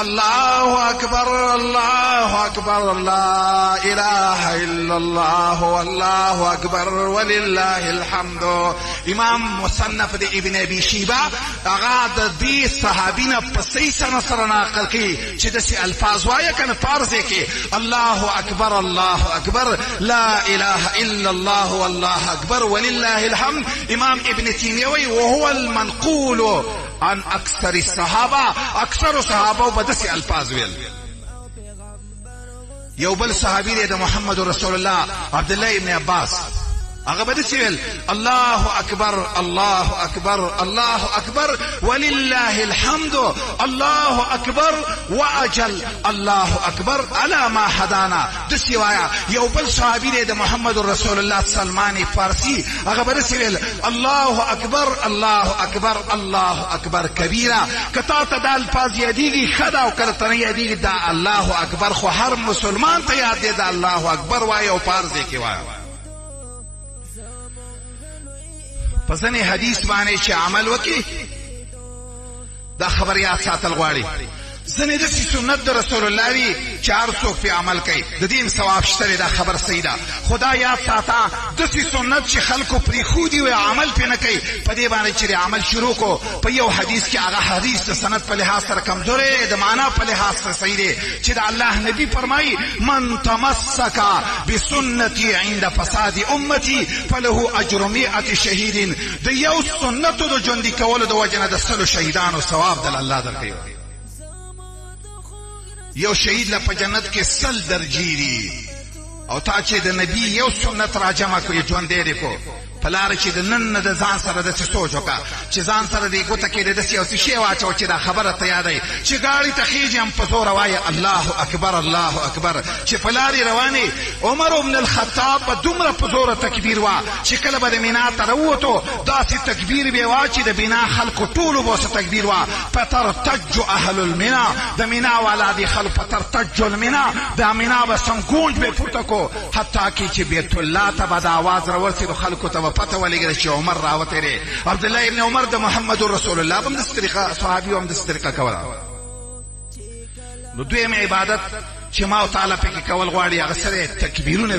الله أكبر الله أكبر لا إله إلا الله والله أكبر ولله الحمد. امام مصنف دی ابن ابي شيبه هغه د دې صحابینه په صحیح سره ناقل کړي چې داسې الفاظ وایه کنه پارسه کې الله اکبر الله اکبر لا اله الا الله والله اکبر ولله الحمد. امام ابن تیمیه وی وهو المنقول عن اکثر الصحابه، اکثر صحابه په داسې الفاظ ویل. یو بل صحابي دی د محمد رسول الله عبد الله ابن عباس، هغه به داسې ویل الله اکبر الله اکبر الله اکبر ولله الحمد الله اکبر واجل الله اکبر على ما هدانا. داسې وایه. یو بل صحابي دی د محمد رسول الله سلمان فارسي، هغه به داسې ویل الله اکبر الله اکبر الله اکبر کبیره. که تا ته دا الفاظ یادېږي ښه ده، او کله ته نه یادېږي دا الله اکبر خو هر مسلمان ته یاد دی دا الله اکبر وایه او پارسې کې وایه. په ځینې حدیث باندې چې عمل وکړي دا خبر یاد ساتل غواړي. ځینې داسې سنت د رسول الله وي چې هر څوک پرې عمل کوي د دې ثواب شته، دا خبر صحیح ده. خدا یاد ساته داسې سنت چې خلکو پرېښودي وي عمل پرې نه کوي، په دې باندې چې عمل شروع کو. په یو حدیث کې هغه حدیث د سند په لحاظ سره کمزوری دی، د معنا په لحاظ سره صحیح دی چې د الله نبي فرمایي من تمسک بسنتي عند فساد امتي فله اجر 100 شهید. د یو سنتو د ژوندي کولو د وجې نه د 100 شهیدانو ثواب د الله درکوي. یو شهید له په جنت کې 100 درجې دي، او تا چې د نبی یو سنت راجمع کړو ژوندی دی کو په لاره چې د نن نه د ځان سره داسې سوچ وکړه چې ځان سره د ګوته کې د داسې یو څه شی واچوه چې دا خبره ته یادوي چې ګاډي ته خیږي هم په زوره وایه الله اکبر الله اکبر. چې په لارې روانې عمر بن الخطاب په دومره په زوره تکبیر وه چې کله به د مینا ته راووتو داسې تکبیر به یې وه چې د بنا خلکو ټولو به ورسه تکبیر وه. فترتج اهل المنا، د مینا والا دي خلک فترتج المنا، د مینا به سنګونج به پورته کو حتی کې چې بیت الله ته به د آواز راورسېدو خلکو ته پته ولګېده چې عمر راوتی دی. عبدالله ابن عمر د محمد رسول الله به هم داسې طریقه صحابي هم داسې طریقه کوله. نو دویم عبادت چې ما تعالی پکې کول غواړي هغه سره تکبیرونه